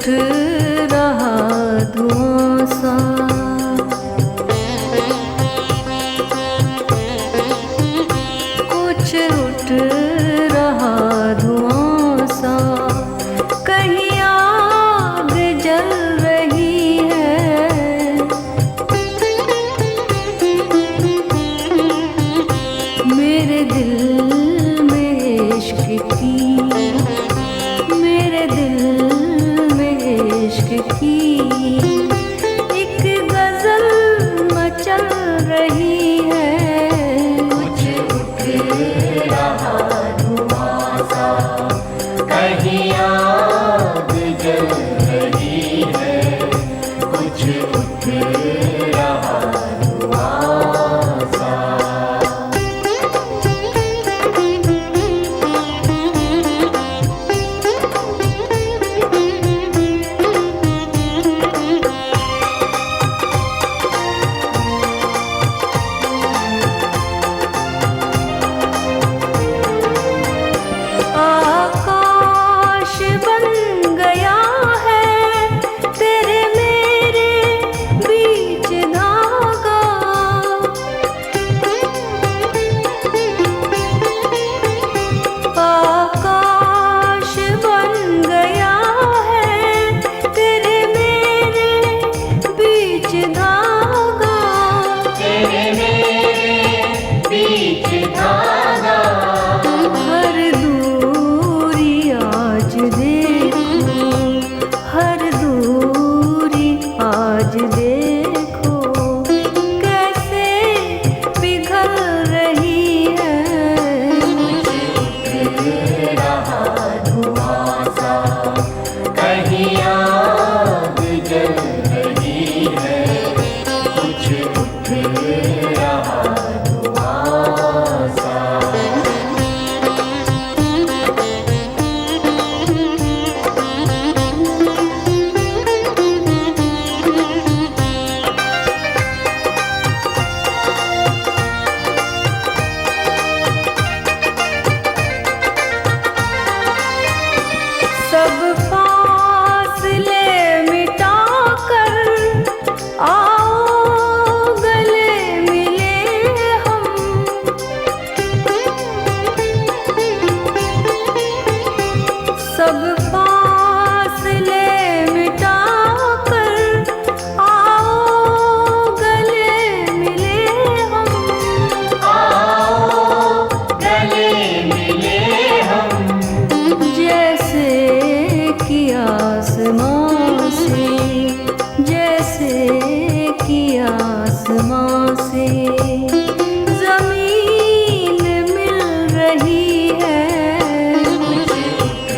उठ रहा धुआं सा, कुछ उठ रहा धुआं सा, कहीं आग जल रही है। मेरे दिल में इश्क की, मेरे दिल में इश्क की एक गजल मचल रही है। कुछ उठ रहा धुआं सा, कहीं आग जल रही है। कुछ उठ रहा धुआं सा। आकाश बन गया है तेरे मेरे बीच धागा, आकाश बन गया है तेरे मेरे बीच धागा, तेरे मेरे बीच धागा। हर दूरी आज देखो, हर दूरी आज देखो कैसे पिघल रही है। उठ रहा धुआं सा, कहीं आग जल रही है। कुछ उठ रहा धुआं सा। सब फासले मिटाकर आओ गले मिले हम, सब फासले मिटाकर आओ गले मिले हम। आओ गले मिले हम। जैसे कि आसमां से, जैसे कि आसमां से जमीन मिल रही है। उठ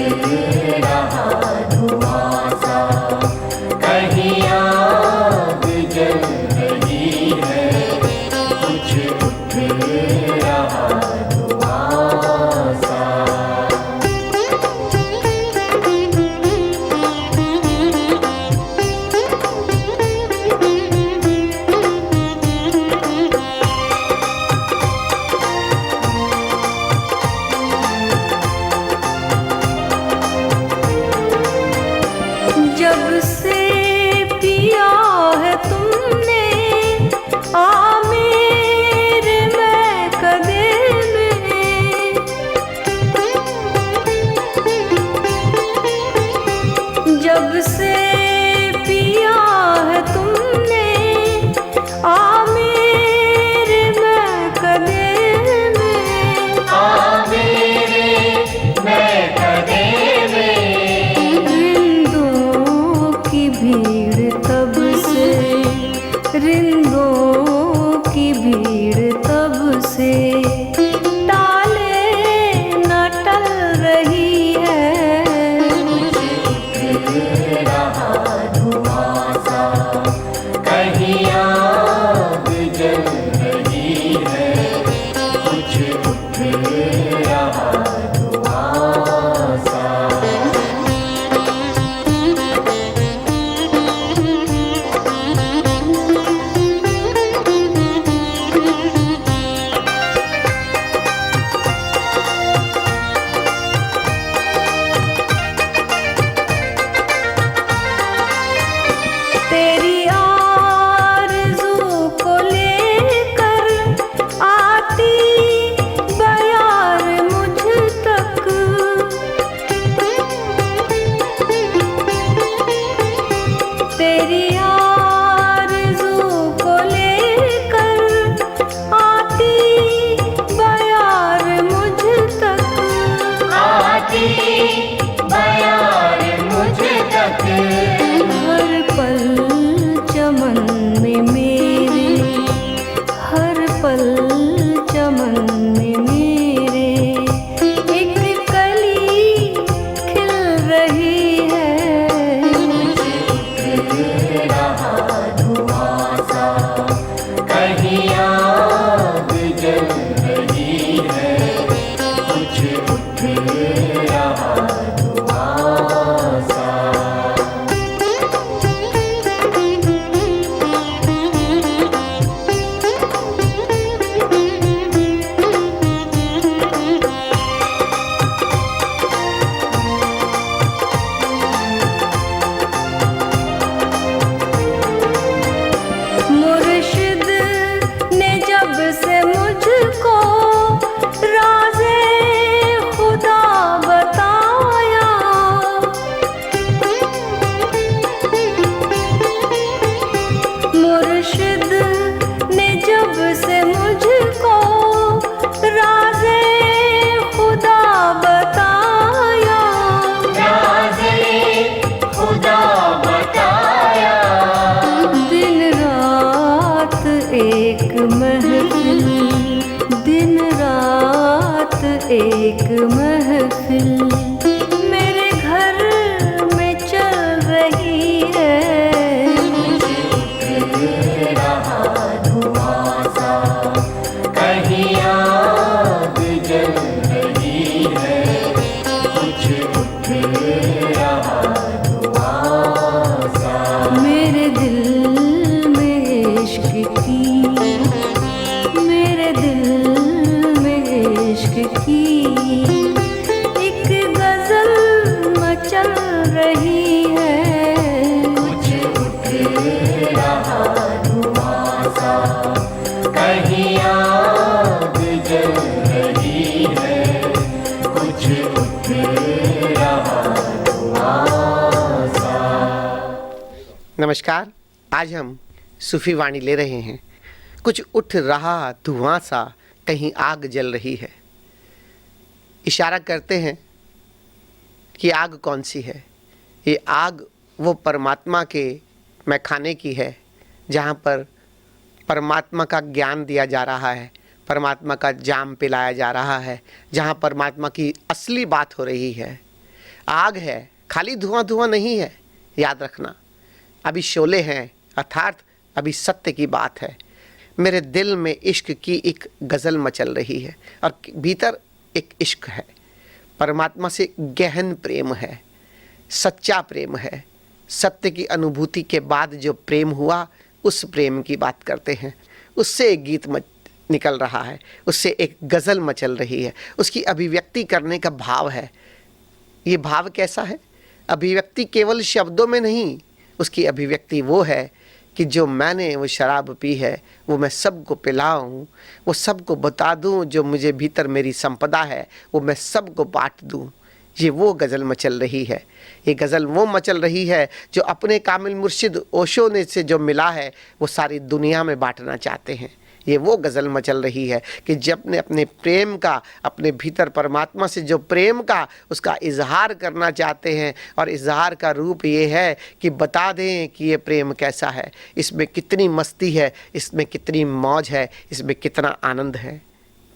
से बयार मुझ तक, हर पल चमन में मेरे, हर पल चमन में मेरे एक कली खिल रही है। उठ रहा धुआं सा, कहीं आग जल रही है, कुछ उठ रहा धुआं सा। मुर्शिद ने जब से मुझको राज़े खुदा बताया, मुर्शिद ने जब से मुझको राज़े खुदा बताया, राज़े खुदा बताया, दिन रात एक महफिल, दिन रात एक महफिल मेरे घर में चल रही है। उठ रहा धुआं सा, कहीं आग जल रही है, कुछ उठ रहा धुआं सा। मेरे दिल में इश्क की, मेरे दिल में इश्क की एक गजल मचल रही है। कुछ उठ रहा धुआं सा, कहीं आग जल रही है, कुछ उठ रहा धुआं सा। नमस्कार। आज हम सूफी वाणी ले रहे हैं। कुछ उठ रहा धुआं सा, कहीं आग जल रही है। इशारा करते हैं कि आग कौन सी है। ये आग वो परमात्मा के मैखाने की है, जहाँ पर परमात्मा का ज्ञान दिया जा रहा है, परमात्मा का जाम पिलाया जा रहा है, जहाँ परमात्मा की असली बात हो रही है। आग है, खाली धुआं धुआं नहीं है, याद रखना। अभी शोले हैं, अर्थात अभी सत्य की बात है। मेरे दिल में इश्क की एक गज़ल मचल रही है और भीतर एक इश्क है, परमात्मा से गहन प्रेम है, सच्चा प्रेम है। सत्य की अनुभूति के बाद जो प्रेम हुआ, उस प्रेम की बात करते हैं। उससे एक गीत निकल रहा है, उससे एक गज़ल मचल रही है, उसकी अभिव्यक्ति करने का भाव है। ये भाव कैसा है? अभिव्यक्ति केवल शब्दों में नहीं, उसकी अभिव्यक्ति वो है कि जो मैंने वो शराब पी है वो मैं सबको पिलाऊं, वो सबको बता दूं, जो मुझे भीतर मेरी संपदा है वो मैं सबको बांट दूं। ये वो गज़ल मचल रही है। ये गज़ल वो मचल रही है जो अपने कामिल मुर्शिद ओशो ने से जो मिला है वो सारी दुनिया में बांटना चाहते हैं। ये वो गज़ल मचल रही है कि जब ने अपने प्रेम का, अपने भीतर परमात्मा से जो प्रेम का, उसका इजहार करना चाहते हैं। और इजहार का रूप ये है कि बता दें कि ये प्रेम कैसा है, इसमें कितनी मस्ती है, इसमें कितनी मौज है, इसमें कितना आनंद है।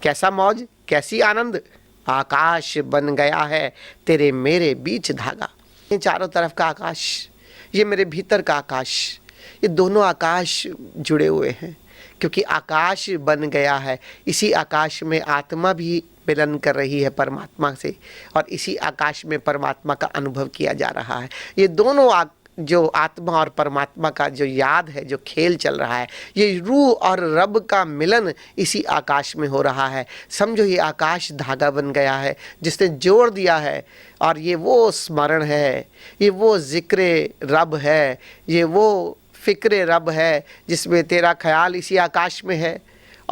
कैसा मौज, कैसी आनंद। आकाश बन गया है तेरे मेरे बीच धागा। ये चारों तरफ का आकाश, ये मेरे भीतर का आकाश, ये दोनों आकाश जुड़े हुए हैं। क्योंकि आकाश बन गया है, इसी आकाश में आत्मा भी मिलन कर रही है परमात्मा से, और इसी आकाश में परमात्मा का अनुभव किया जा रहा है। ये दोनों जो आत्मा और परमात्मा का जो याद है, जो खेल चल रहा है, ये रूह और रब का मिलन इसी आकाश में हो रहा है। समझो ये आकाश धागा बन गया है जिसने जोड़ दिया है, और ये वो स्मरण है, ये वो जिक्र रब है, ये वो फ़िक्र रब है जिसमें तेरा ख्याल इसी आकाश में है।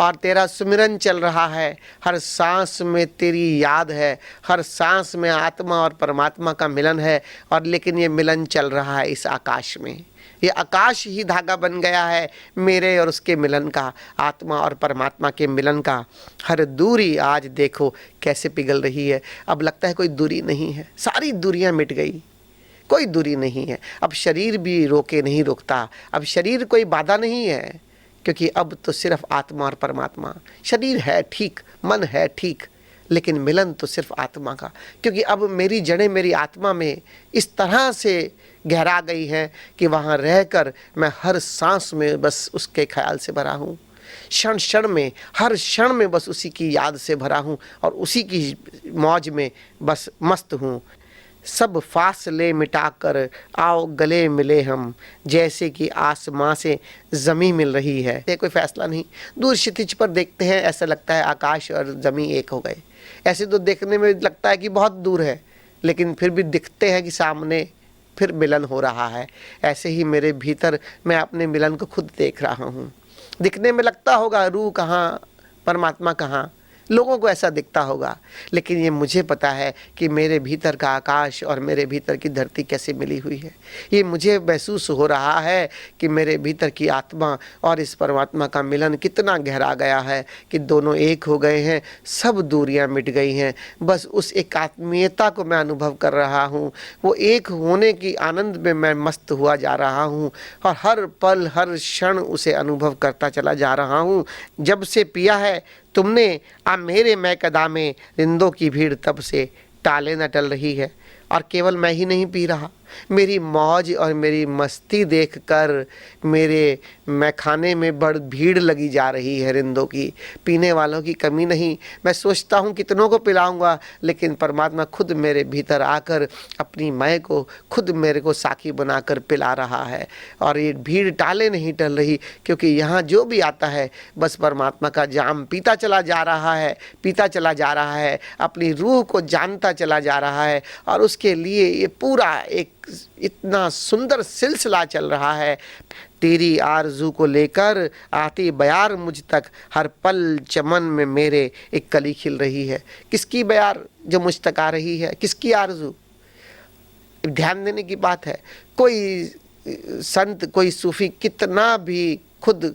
और तेरा सुमिरन चल रहा है, हर सांस में तेरी याद है, हर सांस में आत्मा और परमात्मा का मिलन है। और लेकिन ये मिलन चल रहा है इस आकाश में, ये आकाश ही धागा बन गया है मेरे और उसके मिलन का, आत्मा और परमात्मा के मिलन का। हर दूरी आज देखो कैसे पिघल रही है। अब लगता है कोई दूरी नहीं है, सारी दूरियां मिट गई, कोई दूरी नहीं है। अब शरीर भी रोके नहीं रोकता, अब शरीर कोई बाधा नहीं है, क्योंकि अब तो सिर्फ आत्मा और परमात्मा। शरीर है ठीक, मन है ठीक, लेकिन मिलन तो सिर्फ आत्मा का, क्योंकि अब मेरी जड़ें मेरी आत्मा में इस तरह से गहरा गई हैं कि वहाँ रहकर मैं हर सांस में बस उसके ख्याल से भरा हूँ, क्षण क्षण में, हर क्षण में बस उसी की याद से भरा हूँ और उसी की मौज में बस मस्त हूँ। सब फासले मिटाकर आओ गले मिले हम, जैसे कि आसमां से ज़मीं मिल रही है। ये कोई फैसला नहीं, दूर क्षितिज पर देखते हैं ऐसा लगता है आकाश और ज़मीं एक हो गए। ऐसे तो देखने में लगता है कि बहुत दूर है, लेकिन फिर भी दिखते हैं कि सामने फिर मिलन हो रहा है। ऐसे ही मेरे भीतर मैं अपने मिलन को खुद देख रहा हूँ। दिखने में लगता होगा रूह कहाँ, परमात्मा कहाँ, लोगों को ऐसा दिखता होगा, लेकिन ये मुझे पता है कि मेरे भीतर का आकाश और मेरे भीतर की धरती कैसे मिली हुई है। ये मुझे महसूस हो रहा है कि मेरे भीतर की आत्मा और इस परमात्मा का मिलन कितना गहरा गया है कि दोनों एक हो गए हैं, सब दूरियां मिट गई हैं। बस उस एक आत्मीयता को मैं अनुभव कर रहा हूँ, वो एक होने की आनंद में मैं मस्त हुआ जा रहा हूँ और हर पल हर क्षण उसे अनुभव करता चला जा रहा हूँ। जब से पिया है तुमने आ मेरे मैं कदा में, रिंदों की भीड़ तब से टाले न टल रही है। और केवल मैं ही नहीं पी रहा, मेरी मौज और मेरी मस्ती देखकर मेरे मैं खाने में बड़ भीड़ लगी जा रही है रिंदों की, पीने वालों की कमी नहीं। मैं सोचता हूँ कितनों को पिलाऊंगा, लेकिन परमात्मा खुद मेरे भीतर आकर अपनी मैं को खुद मेरे को साकी बनाकर पिला रहा है। और ये भीड़ टाले नहीं टल रही, क्योंकि यहाँ जो भी आता है बस परमात्मा का जाम पीता चला जा रहा है, पीता चला जा रहा है, अपनी रूह को जानता चला जा रहा है। और उसके लिए ये पूरा एक इतना सुंदर सिलसिला चल रहा है। तेरी आरज़ू को लेकर आती बयार मुझ तक, हर पल चमन में मेरे एक कली खिल रही है। किसकी बयार जो मुझ तक आ रही है, किसकी आरज़ू? ध्यान देने की बात है। कोई संत, कोई सूफी कितना भी खुद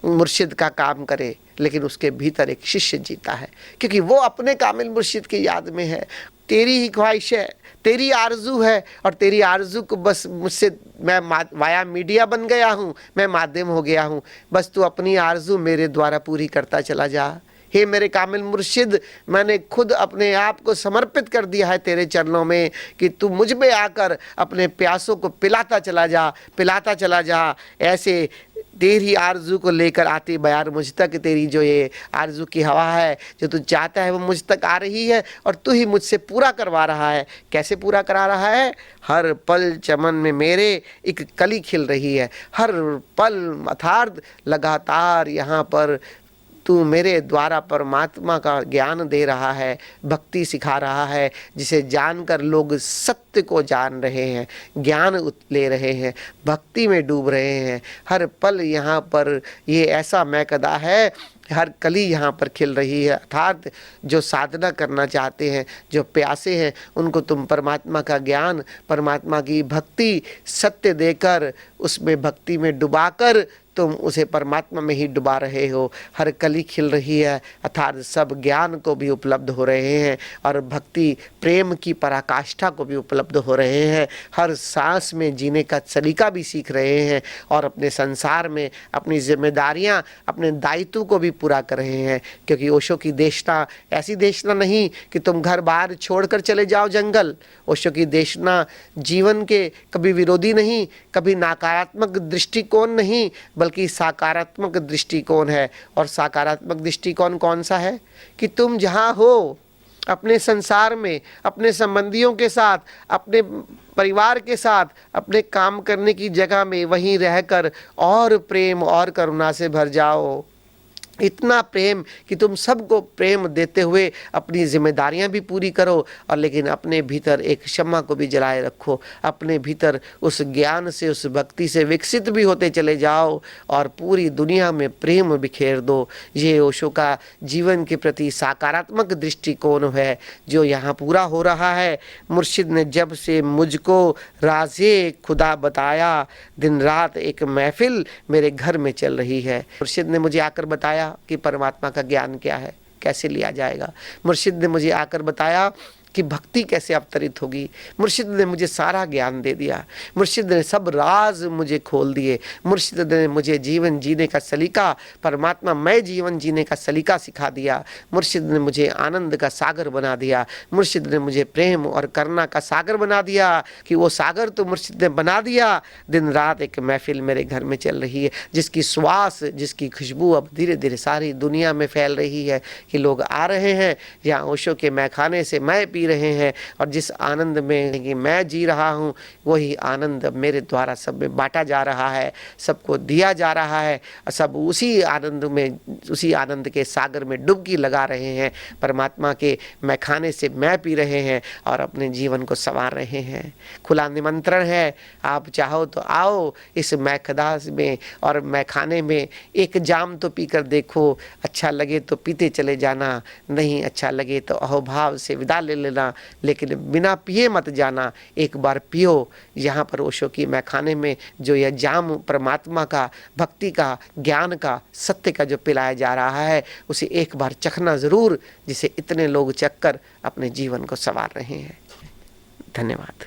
मुर्शिद का काम करे, लेकिन उसके भीतर एक शिष्य जीता है, क्योंकि वो अपने कामिल मुर्शिद की याद में है। तेरी ही ख्वाहिश है, तेरी आरजू है, और तेरी आरजू को बस मुझसे मैं वाया मीडिया बन गया हूँ, मैं माध्यम हो गया हूँ। बस तू अपनी आरजू मेरे द्वारा पूरी करता चला जा। हे मेरे कामिल मुर्शिद, मैंने खुद अपने आप को समर्पित कर दिया है तेरे चरणों में कि तू मुझ में आकर अपने प्यासों को पिलाता चला जा, पिलाता चला जा। ऐसे तेरी आरजू को लेकर आती बयार मुझ तक, तेरी जो ये आरजू की हवा है जो तू चाहता है वो मुझ तक आ रही है, और तू ही मुझसे पूरा करवा रहा है। कैसे पूरा करा रहा है? हर पल चमन में मेरे एक कली खिल रही है, हर पल अर्थात लगातार यहाँ पर तू मेरे द्वारा परमात्मा का ज्ञान दे रहा है, भक्ति सिखा रहा है, जिसे जानकर लोग सत्य को जान रहे हैं, ज्ञान ले रहे हैं, भक्ति में डूब रहे हैं। हर पल यहाँ पर ये ऐसा मैकदा है, हर कली यहाँ पर खिल रही है। अर्थात जो साधना करना चाहते हैं, जो प्यासे हैं, उनको तुम परमात्मा का ज्ञान, परमात्मा की भक्ति, सत्य देकर उसमें भक्ति में डुबाकर तुम उसे परमात्मा में ही डुबा रहे हो। हर कली खिल रही है, अर्थात सब ज्ञान को भी उपलब्ध हो रहे हैं और भक्ति प्रेम की पराकाष्ठा को भी उपलब्ध हो रहे हैं। हर सांस में जीने का सलीका भी सीख रहे हैं और अपने संसार में अपनी जिम्मेदारियां, अपने दायित्व को भी पूरा कर रहे हैं। क्योंकि ओशो की देशना ऐसी देशना नहीं कि तुम घर बाहर छोड़कर चले जाओ जंगल। ओशो की देशना जीवन के कभी विरोधी नहीं, कभी नकारात्मक दृष्टिकोण नहीं, बल्कि सकारात्मक दृष्टिकोण है। और सकारात्मक दृष्टिकोण कौन सा है? कि तुम जहाँ हो अपने संसार में, अपने संबंधियों के साथ, अपने परिवार के साथ, अपने काम करने की जगह में वहीं रहकर और प्रेम और करुणा से भर जाओ। इतना प्रेम कि तुम सबको प्रेम देते हुए अपनी जिम्मेदारियां भी पूरी करो, और लेकिन अपने भीतर एक क्षमा को भी जलाए रखो, अपने भीतर उस ज्ञान से, उस भक्ति से विकसित भी होते चले जाओ और पूरी दुनिया में प्रेम बिखेर दो। ये ओशो का जीवन के प्रति सकारात्मक दृष्टिकोण है जो यहाँ पूरा हो रहा है। मुर्शिद ने जब से मुझको राज़े खुदा बताया, दिन रात एक महफिल मेरे घर में चल रही है। मुर्शिद ने मुझे आकर बताया कि परमात्मा का ज्ञान क्या है, कैसे लिया जाएगा। मुर्शिद ने मुझे आकर बताया कि भक्ति कैसे अवतरित होगी। मुर्शिद ने मुझे सारा ज्ञान दे दिया। मुर्शिद ने सब राज मुझे खोल दिए। मुर्शिद ने मुझे जीवन जीने का सलीका, परमात्मा मैं जीवन जीने का सलीका सिखा दिया। मुर्शिद ने मुझे आनंद का सागर बना दिया। मुर्शिद ने मुझे प्रेम और करुणा का सागर बना दिया कि वो सागर तो मुर्शिद ने बना दिया। दिन रात एक महफिल मेरे घर में चल रही है जिसकी श्वास, जिसकी खुशबू अब धीरे धीरे सारी दुनिया में फैल रही है कि लोग आ रहे हैं यहाँ ओशो के मैखाने से मैं पी रहे हैं, और जिस आनंद में कि मैं जी रहा हूँ वही आनंद मेरे द्वारा सब में बांटा जा रहा है, सबको दिया जा रहा है, और सब उसी आनंद में, उसी आनंद के सागर में डुबकी लगा रहे हैं। परमात्मा के मैखाने से मैं पी रहे हैं और अपने जीवन को संवार रहे हैं। खुला निमंत्रण है, आप चाहो तो आओ इस मैखदास में और मैखाने में एक जाम तो पीकर देखो, अच्छा लगे तो पीते चले जाना, नहीं अच्छा लगे तो अहोभाव से विदा ले लेना, लेकिन बिना पिए मत जाना। एक बार पियो यहाँ पर ओशो की मैखाने में जो यह जाम परमात्मा का, भक्ति का, ज्ञान का, सत्य का जो पिलाया जा रहा है उसे एक बार चखना ज़रूर, जिसे इतने लोग चखकर अपने जीवन को संवार रहे हैं। धन्यवाद।